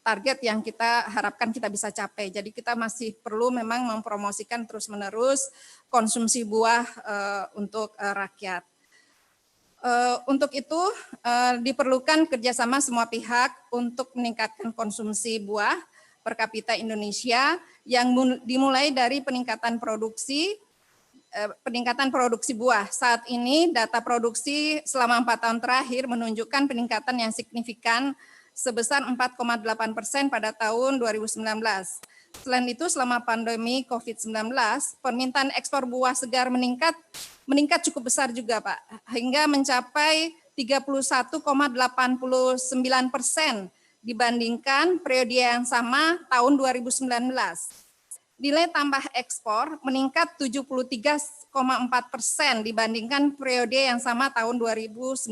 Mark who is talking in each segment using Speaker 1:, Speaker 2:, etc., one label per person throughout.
Speaker 1: target yang kita harapkan kita bisa capai. Jadi kita masih perlu memang mempromosikan terus-menerus konsumsi buah untuk rakyat. Untuk itu diperlukan kerjasama semua pihak untuk meningkatkan konsumsi buah per kapita Indonesia yang dimulai dari peningkatan produksi buah. Saat ini data produksi selama 4 tahun terakhir menunjukkan peningkatan yang signifikan sebesar 4,8% pada tahun 2019. Selain itu, selama pandemi COVID-19, permintaan ekspor buah segar meningkat cukup besar juga, Pak, hingga mencapai 31,89% dibandingkan periode yang sama tahun 2019. Nilai tambah ekspor meningkat 73,4% dibandingkan periode yang sama tahun 2019.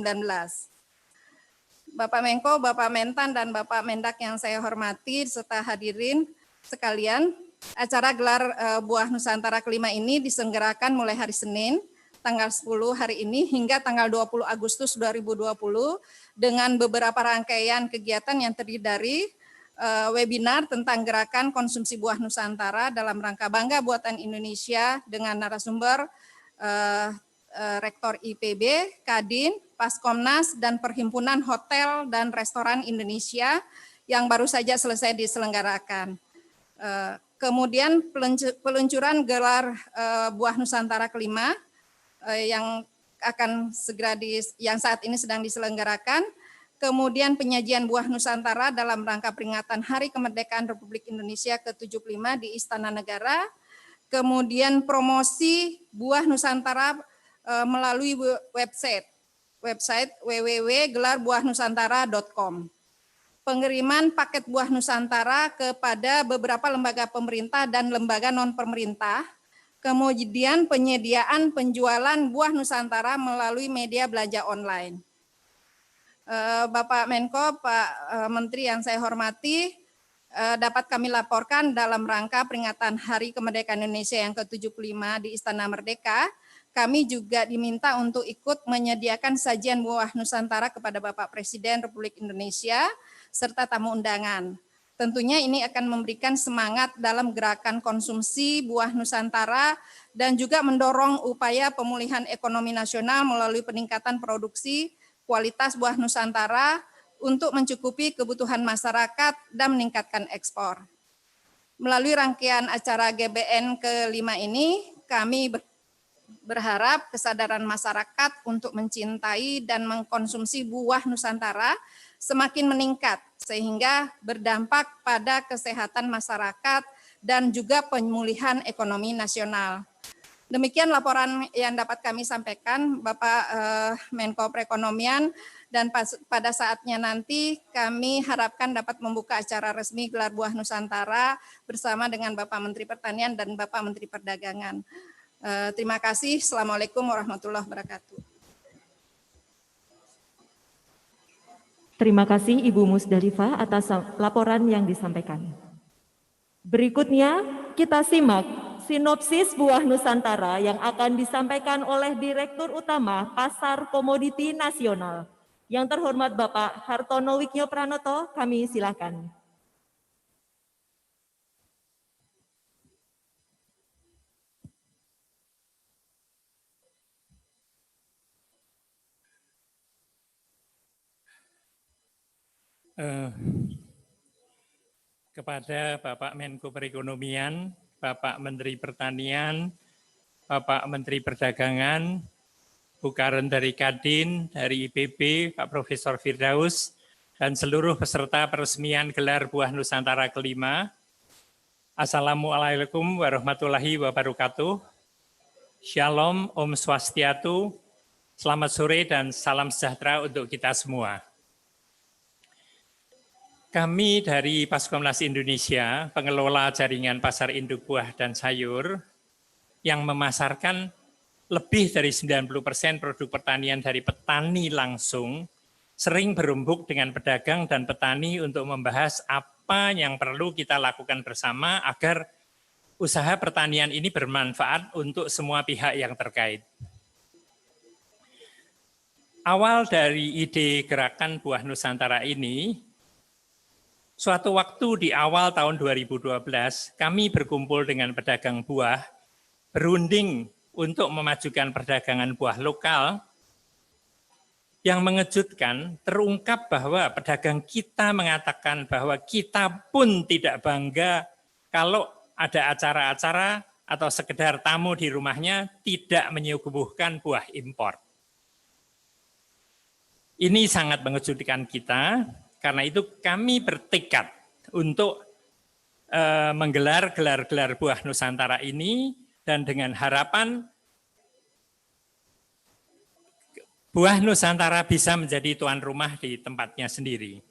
Speaker 1: Bapak Menko, Bapak Mentan, dan Bapak Mendak yang saya hormati serta hadirin sekalian, acara gelar Buah Nusantara kelima ini diselenggarakan mulai hari Senin, tanggal 10 hari ini hingga tanggal 20 Agustus 2020 dengan beberapa rangkaian kegiatan yang terdiri dari webinar tentang gerakan konsumsi buah Nusantara dalam rangka Bangga Buatan Indonesia dengan narasumber Rektor IPB, Kadin, Paskomnas, dan Perhimpunan Hotel dan Restoran Indonesia yang baru saja selesai diselenggarakan. Kemudian peluncuran gelar Buah Nusantara kelima yang akan segera yang saat ini sedang diselenggarakan. Kemudian penyajian Buah Nusantara dalam rangka peringatan Hari Kemerdekaan Republik Indonesia ke-75 di Istana Negara. Kemudian promosi Buah Nusantara melalui website www.gelarbuahnusantara.com. Pengiriman paket Buah Nusantara kepada beberapa lembaga pemerintah dan lembaga non-pemerintah. Kemudian penyediaan penjualan Buah Nusantara melalui media belanja online. Bapak Menko, Pak Menteri yang saya hormati, dapat kami laporkan dalam rangka peringatan Hari Kemerdekaan Indonesia yang ke-75 di Istana Merdeka, kami juga diminta untuk ikut menyediakan sajian Buah Nusantara kepada Bapak Presiden Republik Indonesia serta tamu undangan. Tentunya ini akan memberikan semangat dalam gerakan konsumsi buah Nusantara dan juga mendorong upaya pemulihan ekonomi nasional melalui peningkatan produksi kualitas buah Nusantara untuk mencukupi kebutuhan masyarakat dan meningkatkan ekspor. Melalui rangkaian acara GBN ke-5 ini, kami berharap kesadaran masyarakat untuk mencintai dan mengkonsumsi buah Nusantara semakin meningkat sehingga berdampak pada kesehatan masyarakat dan juga pemulihan ekonomi nasional. Demikian laporan yang dapat kami sampaikan, Bapak Menko Perekonomian, dan pada saatnya nanti kami harapkan dapat membuka acara resmi gelar Buah Nusantara bersama dengan Bapak Menteri Pertanian dan Bapak Menteri Perdagangan. Terima kasih. Assalamualaikum warahmatullahi wabarakatuh.
Speaker 2: Terima kasih Ibu Musdalifah atas laporan yang disampaikan. Berikutnya kita simak sinopsis Buah Nusantara yang akan disampaikan oleh Direktur Utama Pasar Komoditi Nasional. Yang terhormat Bapak Hartono Wikyo Pranoto, kami silakan.
Speaker 3: Kepada Bapak Menko Perekonomian, Bapak Menteri Pertanian, Bapak Menteri Perdagangan, Bu Karen dari Kadin, dari IPB, Pak Profesor Firdaus, dan seluruh peserta peresmian gelar Buah Nusantara kelima. Assalamualaikum warahmatullahi wabarakatuh. Shalom, Om Swastiatu, selamat sore dan salam sejahtera untuk kita semua. Kami dari Paskomnas Indonesia, pengelola jaringan pasar induk buah dan sayur, yang memasarkan lebih dari 90% produk pertanian dari petani langsung, sering berembuk dengan pedagang dan petani untuk membahas apa yang perlu kita lakukan bersama agar usaha pertanian ini bermanfaat untuk semua pihak yang terkait. Awal dari ide gerakan Buah Nusantara ini Suatu waktu di awal tahun 2012, kami berkumpul dengan pedagang buah, berunding untuk memajukan perdagangan buah lokal. Yang mengejutkan, terungkap bahwa pedagang kita mengatakan bahwa kita pun tidak bangga kalau ada acara-acara atau sekedar tamu di rumahnya tidak menyuguhkan buah impor. Ini sangat mengejutkan kita, karena itu kami bertekad untuk menggelar gelar-gelar buah Nusantara ini, dan dengan harapan buah Nusantara bisa menjadi tuan rumah di tempatnya sendiri.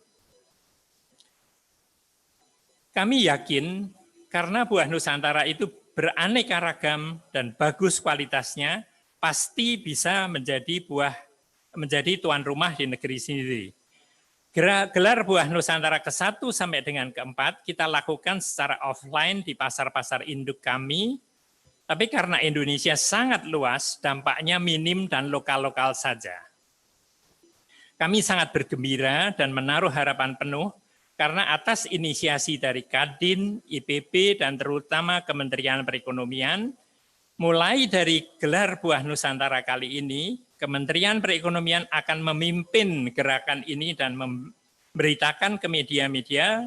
Speaker 3: Kami yakin karena buah Nusantara itu beraneka ragam dan bagus kualitasnya, pasti bisa menjadi tuan rumah di negeri sendiri. Gelar buah Nusantara ke-1 sampai dengan ke-4 kita lakukan secara offline di pasar-pasar induk kami. Tapi karena Indonesia sangat luas, dampaknya minim dan lokal-lokal saja. Kami sangat bergembira dan menaruh harapan penuh karena atas inisiasi dari Kadin, IPB, dan terutama Kementerian Perekonomian, mulai dari gelar buah Nusantara kali ini, Kementerian Perekonomian akan memimpin gerakan ini dan memberitakan ke media-media,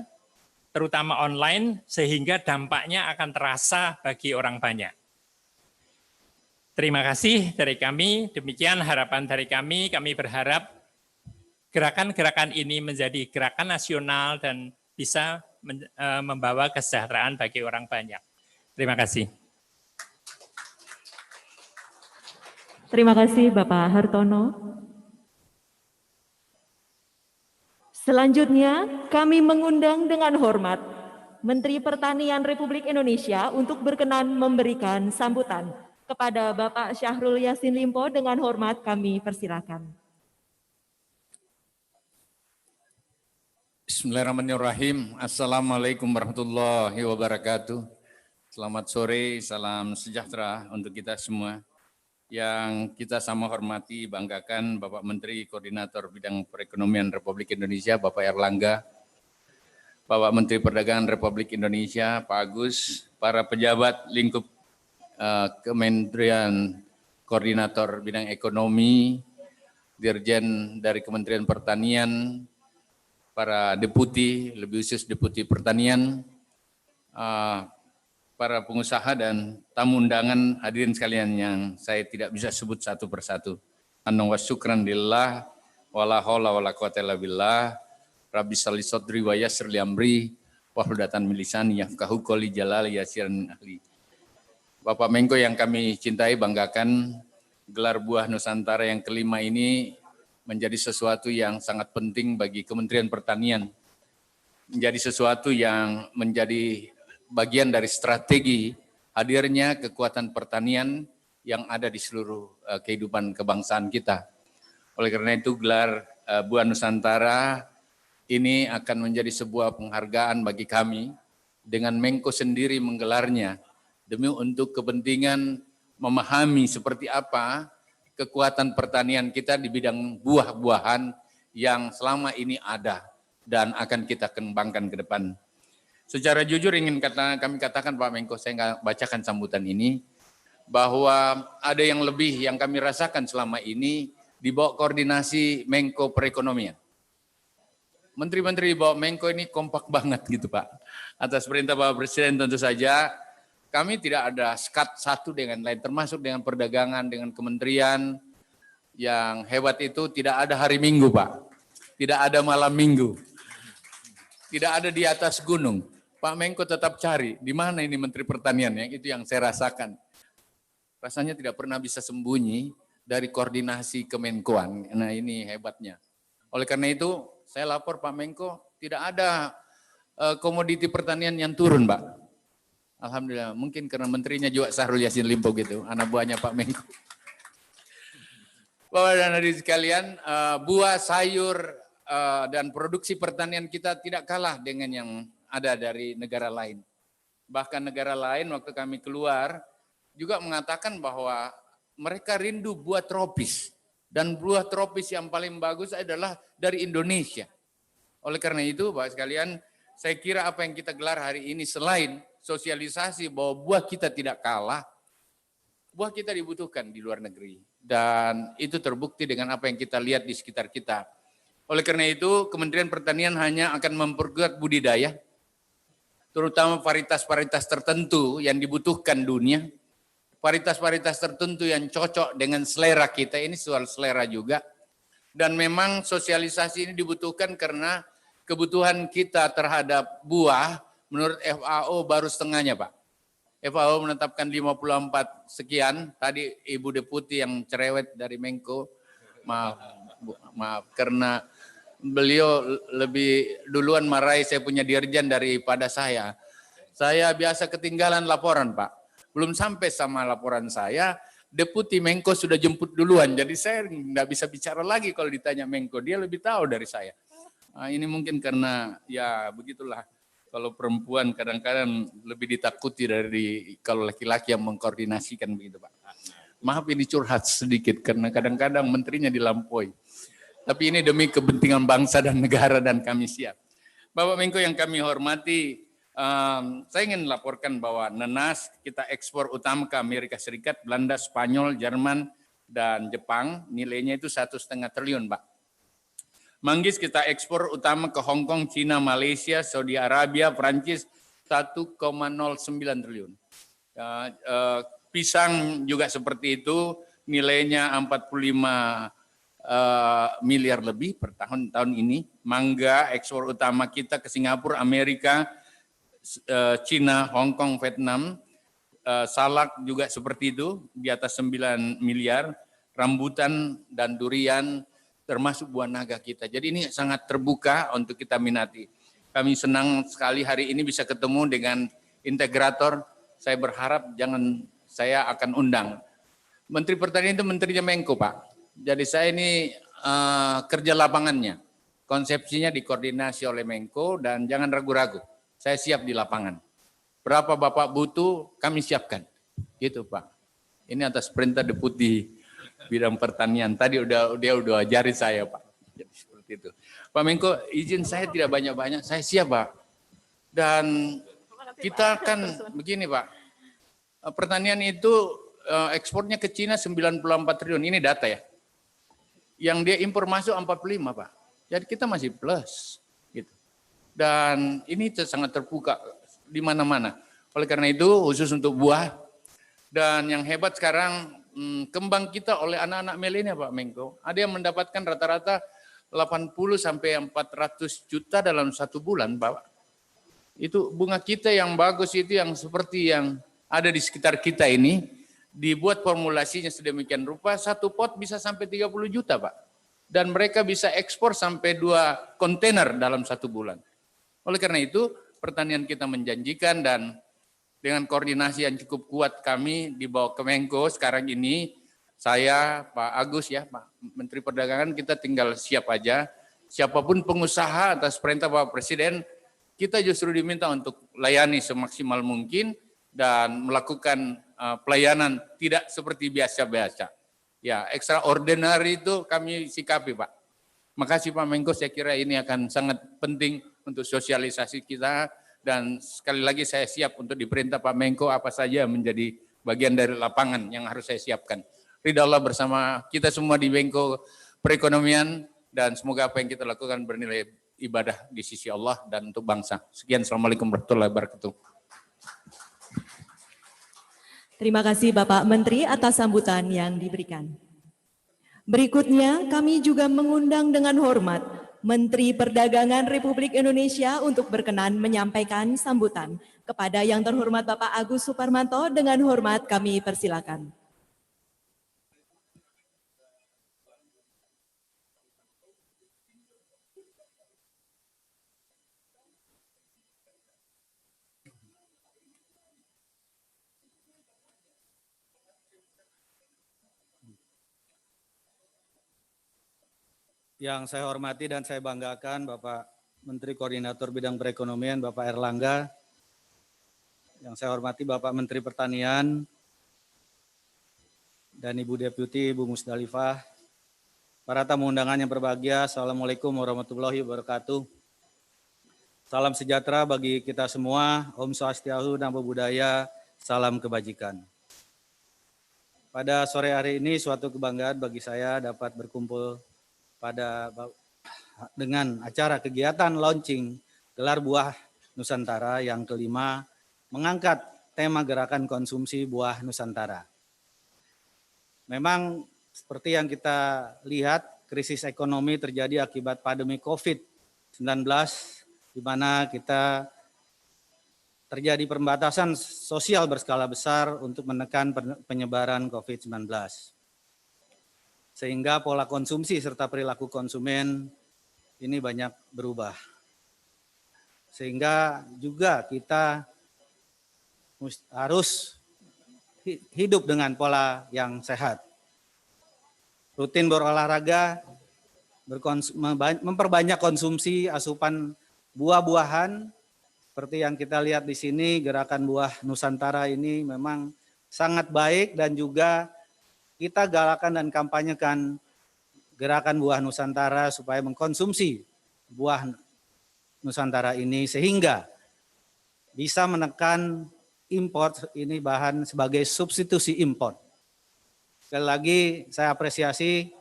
Speaker 3: terutama online, sehingga dampaknya akan terasa bagi orang banyak. Terima kasih dari kami, demikian harapan dari kami berharap gerakan-gerakan ini menjadi gerakan nasional dan bisa membawa kesejahteraan bagi orang banyak. Terima kasih.
Speaker 2: Terima kasih Bapak Hartono. Selanjutnya kami mengundang dengan hormat Menteri Pertanian Republik Indonesia untuk berkenan memberikan sambutan. Kepada Bapak Syahrul Yassin Limpo, dengan hormat kami persilakan.
Speaker 4: Bismillahirrahmanirrahim. Assalamualaikum warahmatullahi wabarakatuh. Selamat sore, salam sejahtera untuk kita semua. Yang kita sama hormati, banggakan Bapak Menteri Koordinator Bidang Perekonomian Republik Indonesia, Bapak Erlangga, Bapak Menteri Perdagangan Republik Indonesia, Pak Agus, para pejabat lingkup Kementerian Koordinator Bidang Ekonomi, Dirjen dari Kementerian Pertanian, para deputi, lebih khusus deputi pertanian, para pengusaha dan tamu undangan, hadirin sekalian yang saya tidak bisa sebut satu persatu. Anna wa syukran lillah, wala haula wala quwata illa billah, rabbi shalli sadri wa yassir li amri, wahludatan min lisani yafqahu qouli jalali yasiran ahli. Bapak Menko yang kami cintai, banggakan, gelar buah Nusantara yang kelima ini menjadi sesuatu yang sangat penting bagi Kementerian Pertanian. Menjadi sesuatu yang menjadi bagian dari strategi hadirnya kekuatan pertanian yang ada di seluruh kehidupan kebangsaan kita. Oleh karena itu gelar buah Nusantara ini akan menjadi sebuah penghargaan bagi kami dengan Menko sendiri menggelarnya demi untuk kepentingan memahami seperti apa kekuatan pertanian kita di bidang buah-buahan yang selama ini ada dan akan kita kembangkan ke depan. Secara jujur kami katakan Pak Menko, saya nggak bacakan sambutan ini, bahwa ada yang lebih yang kami rasakan selama ini di bawah koordinasi Menko Perekonomian. Menteri-menteri di bawah Menko ini kompak banget gitu Pak. Atas perintah Bapak Presiden tentu saja, kami tidak ada skat satu dengan lain, termasuk dengan perdagangan, dengan kementerian. Yang hebat itu tidak ada hari Minggu Pak, tidak ada malam Minggu, tidak ada di atas gunung. Pak Menko tetap cari, di mana ini Menteri Pertanian, yang itu yang saya rasakan. Rasanya tidak pernah bisa sembunyi dari koordinasi Kemenkoan, nah ini hebatnya. Oleh karena itu, saya lapor Pak Menko, tidak ada komoditi pertanian yang turun Pak. Alhamdulillah, mungkin karena menterinya juga Syahrul Yassin Limpo gitu, anak buahnya Pak Menko. Bapak dan hadirin sekalian, buah, sayur, dan produksi pertanian kita tidak kalah dengan yang ada dari negara lain. Bahkan negara lain waktu kami keluar juga mengatakan bahwa mereka rindu buah tropis. Dan buah tropis yang paling bagus adalah dari Indonesia. Oleh karena itu Bapak sekalian, Saya kira apa yang kita gelar hari ini selain sosialisasi bahwa buah kita tidak kalah, buah kita dibutuhkan di luar negeri. Dan itu terbukti dengan apa yang kita lihat di sekitar kita. Oleh karena itu, Kementerian Pertanian hanya akan memperkuat budidaya, terutama varietas-varietas tertentu yang dibutuhkan dunia, varietas-varietas tertentu yang cocok dengan selera kita, ini soal selera juga. Dan memang sosialisasi ini dibutuhkan karena kebutuhan kita terhadap buah menurut FAO baru setengahnya, Pak. FAO menetapkan 54 sekian, tadi Ibu Deputi yang cerewet dari Menko, maaf karena beliau lebih duluan marahi saya punya dirjen daripada saya. Saya biasa ketinggalan laporan, Pak. Belum sampai sama laporan saya, Deputi Menko sudah jemput duluan, jadi saya nggak bisa bicara lagi kalau ditanya Menko, dia lebih tahu dari saya. Nah, ini mungkin karena ya begitulah, kalau perempuan kadang-kadang lebih ditakuti dari kalau laki-laki yang mengkoordinasikan begitu, Pak. Maaf ini curhat sedikit karena kadang-kadang menterinya dilampaui. Tapi ini demi kepentingan bangsa dan negara dan kami siap. Bapak Menko yang kami hormati, saya ingin laporkan bahwa nenas kita ekspor utama ke Amerika Serikat, Belanda, Spanyol, Jerman, dan Jepang, nilainya itu 1,5 triliun, Pak. Manggis kita ekspor utama ke Hong Kong, Cina, Malaysia, Saudi Arabia, Prancis 1,09 triliun. Pisang juga seperti itu, nilainya 45 miliar lebih per tahun ini. Mangga ekspor utama kita ke Singapura, Amerika, Cina, Hong Kong, Vietnam. Salak juga seperti itu, di atas 9 miliar. Rambutan dan durian termasuk buah naga kita. Jadi ini sangat terbuka untuk kita minati. Kami senang sekali hari ini bisa ketemu dengan integrator. Saya berharap saya akan undang. Menteri Pertanian itu menterinya Menko, Pak. Jadi saya ini kerja lapangannya. Konsepsinya dikoordinasi oleh Menko dan jangan ragu-ragu. Saya siap di lapangan. Berapa Bapak butuh, kami siapkan. Gitu, Pak. Ini atas perintah Deputi Bidang Pertanian. Tadi dia udah ajarin saya, Pak. Jadi seperti itu. Pak Menko, izin saya tidak banyak-banyak. Saya siap, Pak. Dan kita kan begini, Pak. Pertanian itu ekspornya ke Cina 94 triliun. Ini data ya. Yang dia impor masuk 45, Pak. Jadi kita masih plus. Gitu. Dan ini sangat terbuka di mana-mana. Oleh karena itu, khusus untuk buah. Dan yang hebat sekarang, kembang kita oleh anak-anak milenial, Pak Menko. Ada yang mendapatkan rata-rata 80 sampai 400 juta dalam 1 bulan, Pak. Itu bunga kita yang bagus itu yang seperti yang ada di sekitar kita ini, dibuat formulasinya sedemikian rupa, 1 pot bisa sampai 30 juta, Pak. Dan mereka bisa ekspor sampai 2 kontainer dalam 1 bulan. Oleh karena itu, pertanian kita menjanjikan dan dengan koordinasi yang cukup kuat kami di bawah Kemenko sekarang ini, saya, Pak Agus ya, Pak Menteri Perdagangan, kita tinggal siap aja. Siapapun pengusaha atas perintah Bapak Presiden, kita justru diminta untuk layani semaksimal mungkin dan melakukan pelayanan tidak seperti biasa-biasa. Ya, extraordinary itu kami sikapi, Pak. Makasih Pak Menko, saya kira ini akan sangat penting untuk sosialisasi kita. Dan sekali lagi saya siap untuk diperintah Pak Menko apa saja menjadi bagian dari lapangan yang harus saya siapkan. Ridha Allah bersama kita semua di Menko Perekonomian dan semoga apa yang kita lakukan bernilai ibadah di sisi Allah dan untuk bangsa. Sekian, Assalamualaikum warahmatullahi wabarakatuh.
Speaker 2: Terima kasih Bapak Menteri atas sambutan yang diberikan. Berikutnya kami juga mengundang dengan hormat Menteri Perdagangan Republik Indonesia untuk berkenan menyampaikan sambutan. Kepada yang terhormat Bapak Agus Suparmanto, dengan hormat kami persilakan.
Speaker 5: Yang saya hormati dan saya banggakan Bapak Menteri Koordinator Bidang Perekonomian Bapak Erlangga, yang saya hormati Bapak Menteri Pertanian dan Ibu Deputi Ibu Musdalifah, para tamu undangan yang berbahagia, Assalamualaikum warahmatullahi wabarakatuh. Salam sejahtera bagi kita semua. Om Swastiastu, Namo Buddhaya, salam kebajikan. Pada sore hari ini suatu kebanggaan bagi saya dapat berkumpul dengan acara kegiatan launching Gelar Buah Nusantara yang kelima, mengangkat tema gerakan konsumsi buah Nusantara. Memang seperti yang kita lihat, krisis ekonomi terjadi akibat pandemi COVID-19, di mana kita terjadi pembatasan sosial berskala besar untuk menekan penyebaran COVID-19. Sehingga pola konsumsi serta perilaku konsumen ini banyak berubah. Sehingga juga kita harus hidup dengan pola yang sehat. Rutin berolahraga, memperbanyak konsumsi asupan buah-buahan, seperti yang kita lihat di sini, gerakan buah Nusantara ini memang sangat baik dan juga kita galakan dan kampanyekan gerakan buah Nusantara supaya mengkonsumsi buah Nusantara ini sehingga bisa menekan impor ini bahan sebagai substitusi impor. Sekali lagi saya apresiasi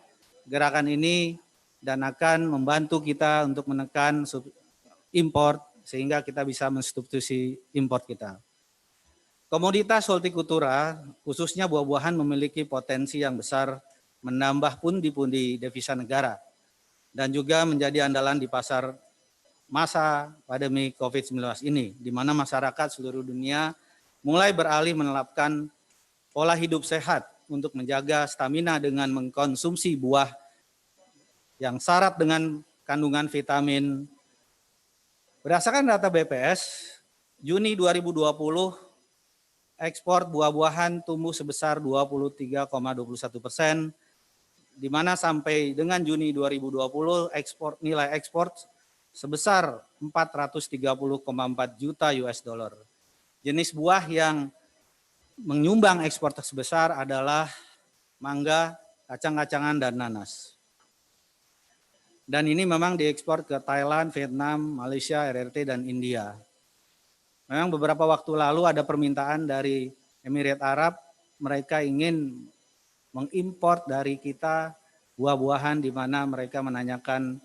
Speaker 5: gerakan ini dan akan membantu kita untuk menekan impor sehingga kita bisa mensubstitusi impor kita. Komoditas hortikultura khususnya buah-buahan memiliki potensi yang besar menambah pundi-pundi devisa negara dan juga menjadi andalan di pasar masa pandemi COVID-19 ini, di mana masyarakat seluruh dunia mulai beralih menerapkan pola hidup sehat untuk menjaga stamina dengan mengkonsumsi buah yang syarat dengan kandungan vitamin. Berdasarkan data BPS, Juni 2020 ekspor buah-buahan tumbuh sebesar 23,21%, di mana sampai dengan Juni 2020 nilai ekspor sebesar 430,4 juta US dollar. Jenis buah yang menyumbang ekspor terbesar adalah mangga, kacang-kacangan, dan nanas. Dan ini memang diekspor ke Thailand, Vietnam, Malaysia, RRT, dan India. Memang beberapa waktu lalu ada permintaan dari Emirat Arab, mereka ingin mengimpor dari kita buah-buahan di mana mereka menanyakan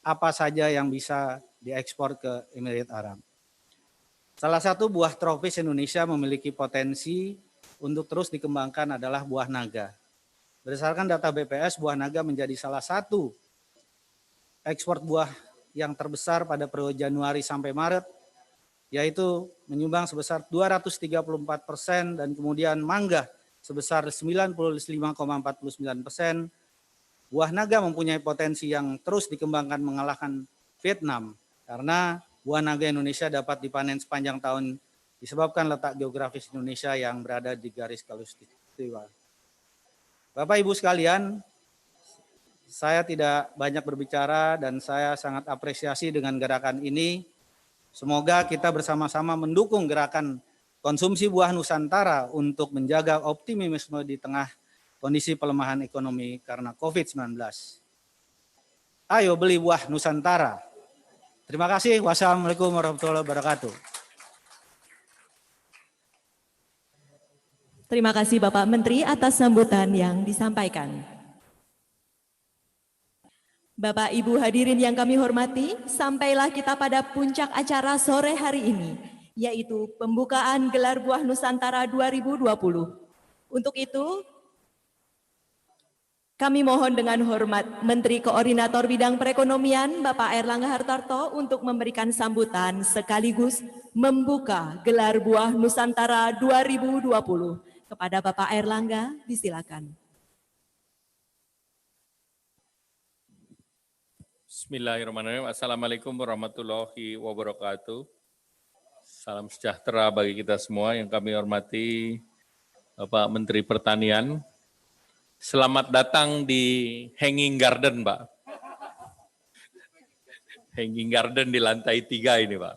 Speaker 5: apa saja yang bisa diekspor ke Emirat Arab. Salah satu buah tropis Indonesia memiliki potensi untuk terus dikembangkan adalah buah naga. Berdasarkan data BPS, buah naga menjadi salah satu ekspor buah yang terbesar pada periode Januari sampai Maret, yaitu menyumbang sebesar 234% dan kemudian mangga sebesar 95,49%. Buah naga mempunyai potensi yang terus dikembangkan mengalahkan Vietnam karena buah naga Indonesia dapat dipanen sepanjang tahun disebabkan letak geografis Indonesia yang berada di garis khatulistiwa. Bapak Ibu sekalian, saya tidak banyak berbicara dan saya sangat apresiasi dengan gerakan ini. Semoga kita bersama-sama mendukung gerakan konsumsi buah Nusantara untuk menjaga optimisme di tengah kondisi pelemahan ekonomi karena COVID-19. Ayo beli buah Nusantara. Terima kasih. Wassalamualaikum warahmatullahi wabarakatuh.
Speaker 2: Terima kasih Bapak Menteri atas sambutan yang disampaikan. Bapak Ibu hadirin yang kami hormati, sampailah kita pada puncak acara sore hari ini, yaitu pembukaan Gelar Buah Nusantara 2020. Untuk itu, kami mohon dengan hormat Menteri Koordinator Bidang Perekonomian Bapak Airlangga Hartarto untuk memberikan sambutan sekaligus membuka Gelar Buah Nusantara 2020. Kepada Bapak Airlangga, disilakan.
Speaker 4: Bismillahirrahmanirrahim. Assalamualaikum warahmatullahi wabarakatuh. Salam sejahtera bagi kita semua yang kami hormati Bapak Menteri Pertanian. Selamat datang di Hanging Garden, Pak. Hanging Garden di lantai 3 ini, Pak.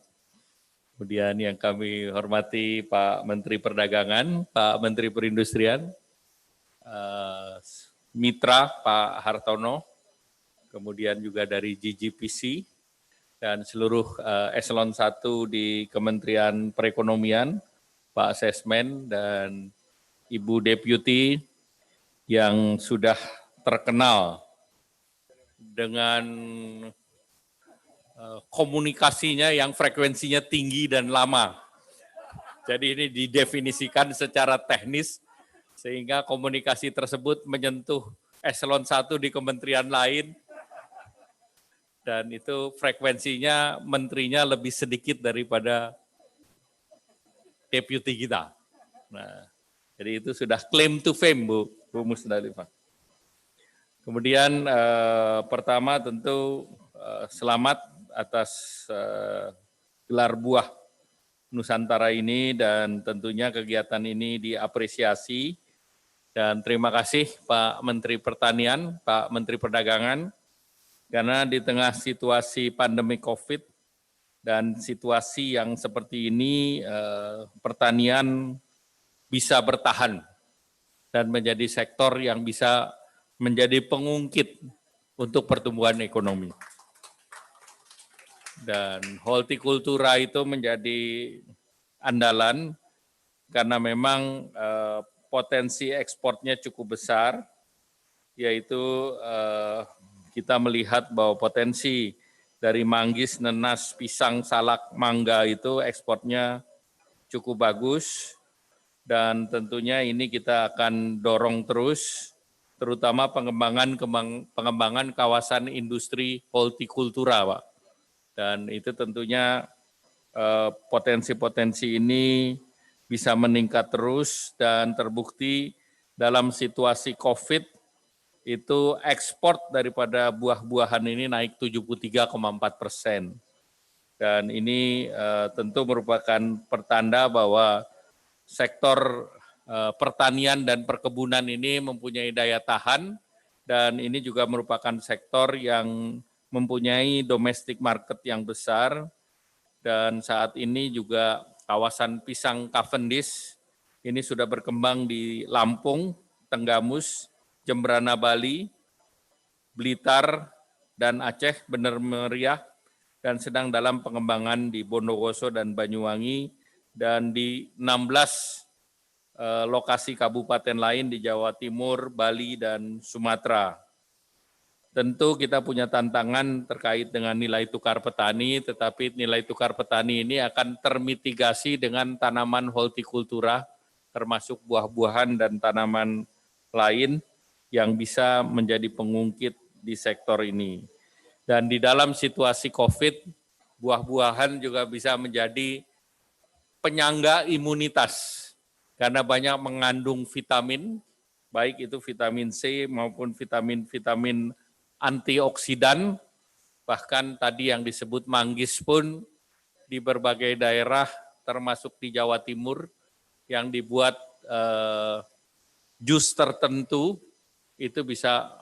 Speaker 4: Kemudian yang kami hormati Pak Menteri Perdagangan, Pak Menteri Perindustrian, Mitra Pak Hartono, kemudian juga dari GGPC,
Speaker 6: dan seluruh eselon 1 di Kementerian Perekonomian, Pak Sesmen dan Ibu Deputi yang sudah terkenal dengan komunikasinya yang frekuensinya tinggi dan lama. Jadi ini didefinisikan secara teknis sehingga komunikasi tersebut menyentuh eselon 1 di kementerian lain dan itu frekuensinya menterinya lebih sedikit daripada deputi kita. Nah, jadi itu sudah claim to fame Bu Musdalifah. Kemudian pertama tentu selamat atas gelar buah Nusantara ini dan tentunya kegiatan ini diapresiasi dan terima kasih Pak Menteri Pertanian, Pak Menteri Perdagangan karena di tengah situasi pandemi COVID dan situasi yang seperti ini pertanian bisa bertahan dan menjadi sektor yang bisa menjadi pengungkit untuk pertumbuhan ekonomi. Dan hortikultura itu menjadi andalan karena memang potensi ekspornya cukup besar, yaitu kita melihat bahwa potensi dari manggis, nenas, pisang, salak, mangga itu ekspornya cukup bagus dan tentunya ini kita akan dorong terus, terutama pengembangan kawasan industri hortikultura, Pak. Dan itu tentunya potensi-potensi ini bisa meningkat terus dan terbukti dalam situasi COVID itu ekspor daripada buah-buahan ini naik 73,4%. Dan ini tentu merupakan pertanda bahwa sektor pertanian dan perkebunan ini mempunyai daya tahan dan ini juga merupakan sektor yang mempunyai domestic market yang besar dan saat ini juga kawasan pisang Cavendish ini sudah berkembang di Lampung, Tenggamus, Jembrana Bali, Blitar, dan Aceh benar meriah dan sedang dalam pengembangan di Bondowoso dan Banyuwangi dan di 16 lokasi kabupaten lain di Jawa Timur, Bali, dan Sumatera. Tentu kita punya tantangan terkait dengan nilai tukar petani, tetapi nilai tukar petani ini akan termitigasi dengan tanaman hortikultura, termasuk buah-buahan dan tanaman lain yang bisa menjadi pengungkit di sektor ini. Dan di dalam situasi COVID, buah-buahan juga bisa menjadi penyangga imunitas, karena banyak mengandung vitamin, baik itu vitamin C maupun vitamin-vitamin antioksidan, bahkan tadi yang disebut manggis pun di berbagai daerah termasuk di Jawa Timur yang dibuat jus tertentu itu bisa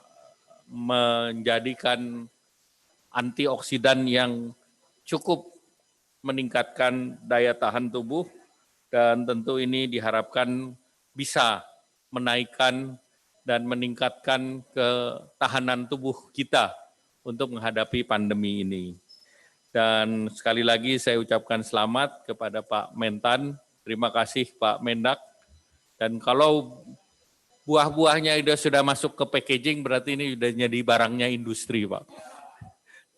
Speaker 6: menjadikan antioksidan yang cukup meningkatkan daya tahan tubuh dan tentu ini diharapkan bisa menaikkan dan meningkatkan ketahanan tubuh kita untuk menghadapi pandemi ini. Dan sekali lagi saya ucapkan selamat kepada Pak Mentan, terima kasih Pak Mendak. Dan kalau buah-buahnya sudah masuk ke packaging, berarti ini sudah jadi barangnya industri, Pak.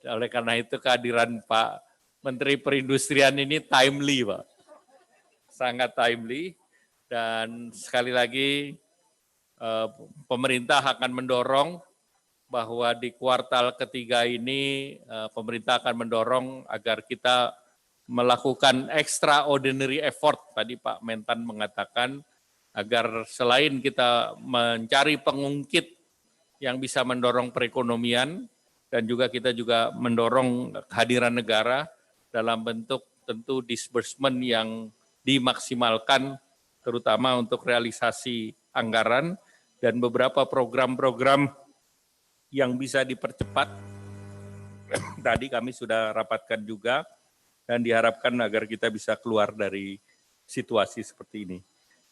Speaker 6: Oleh karena itu kehadiran Pak Menteri Perindustrian ini timely, Pak. Sangat timely. Dan sekali lagi, pemerintah akan mendorong bahwa di kuartal ketiga ini pemerintah akan mendorong agar kita melakukan extraordinary effort, tadi Pak Mentan mengatakan, agar selain kita mencari pengungkit yang bisa mendorong perekonomian, dan juga kita juga mendorong kehadiran negara dalam bentuk tentu disbursement yang dimaksimalkan, terutama untuk realisasi anggaran, dan beberapa program-program yang bisa dipercepat. Tadi kami sudah rapatkan juga, dan diharapkan agar kita bisa keluar dari situasi seperti ini.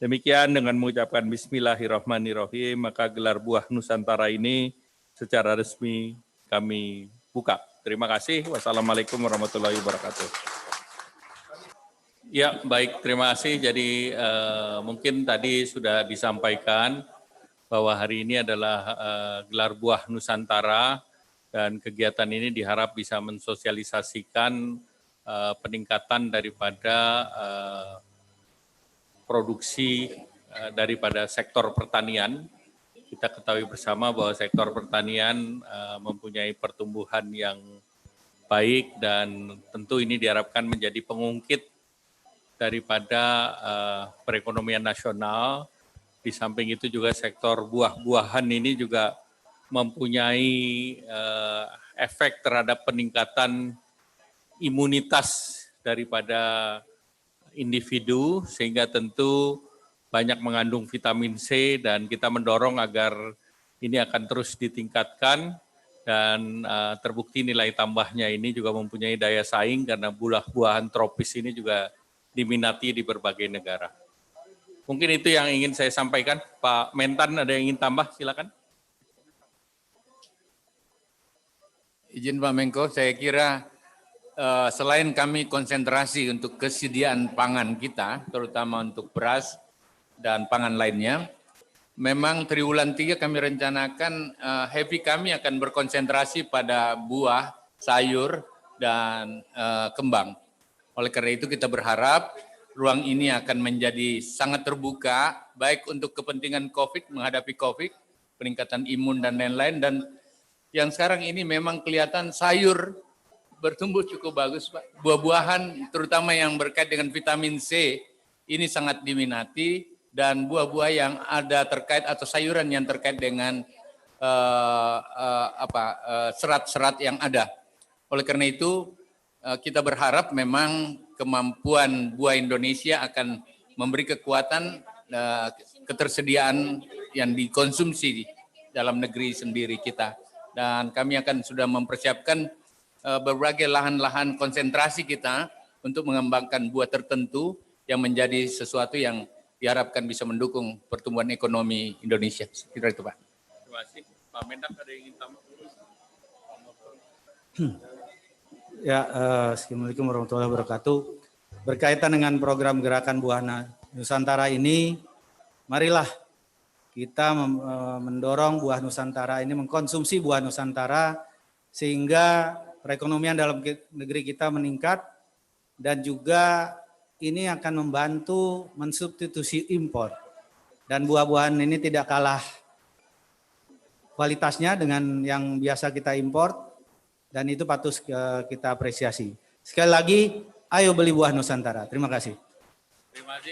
Speaker 6: Demikian dengan mengucapkan Bismillahirrahmanirrahim, maka gelar buah Nusantara ini secara resmi kami buka. Terima kasih. Wassalamualaikum warahmatullahi wabarakatuh. Ya, baik. Terima kasih. Jadi mungkin tadi sudah disampaikan bahwa hari ini adalah gelar buah Nusantara dan kegiatan ini diharap bisa mensosialisasikan peningkatan daripada produksi daripada sektor pertanian. Kita ketahui bersama bahwa sektor pertanian mempunyai pertumbuhan yang baik dan tentu ini diharapkan menjadi pengungkit daripada perekonomian nasional. Di samping itu juga sektor buah-buahan ini juga mempunyai efek terhadap peningkatan imunitas daripada individu, sehingga tentu banyak mengandung vitamin C dan kita mendorong agar ini akan terus ditingkatkan dan terbukti nilai tambahnya ini juga mempunyai daya saing karena buah-buahan tropis ini juga diminati di berbagai negara. Mungkin itu yang ingin saya sampaikan. Pak Mentan ada yang ingin tambah, silakan.
Speaker 4: Izin Pak Menko, saya kira selain kami konsentrasi untuk kesediaan pangan kita, terutama untuk beras dan pangan lainnya, memang triwulan 3 kami rencanakan happy kami akan berkonsentrasi pada buah, sayur, dan kembang. Oleh karena itu kita berharap ruang ini akan menjadi sangat terbuka, baik untuk kepentingan COVID, menghadapi COVID, peningkatan imun dan lain-lain, dan yang sekarang ini memang kelihatan sayur bertumbuh cukup bagus, Pak. Buah-buahan terutama yang berkait dengan vitamin C ini sangat diminati dan buah-buah yang ada terkait atau sayuran yang terkait dengan serat-serat yang ada. Oleh karena itu kita berharap memang kemampuan buah Indonesia akan memberi kekuatan ketersediaan yang dikonsumsi di dalam negeri sendiri kita. Dan kami akan sudah mempersiapkan berbagai lahan-lahan konsentrasi kita untuk mengembangkan buah tertentu yang menjadi sesuatu yang diharapkan bisa mendukung pertumbuhan ekonomi Indonesia. Kira itu, Pak.
Speaker 6: Terima kasih. Pak Mendak ada yang ingin tambah?
Speaker 5: Ya, Assalamualaikum warahmatullahi wabarakatuh. Berkaitan dengan program Gerakan Buah Nusantara ini, marilah kita mendorong buah Nusantara ini, mengkonsumsi buah Nusantara sehingga perekonomian dalam negeri kita meningkat dan juga ini akan membantu mensubstitusi impor. Dan buah-buahan ini tidak kalah kualitasnya dengan yang biasa kita impor dan itu patut kita apresiasi. Sekali lagi, ayo beli buah Nusantara. Terima kasih.
Speaker 6: Terima kasih.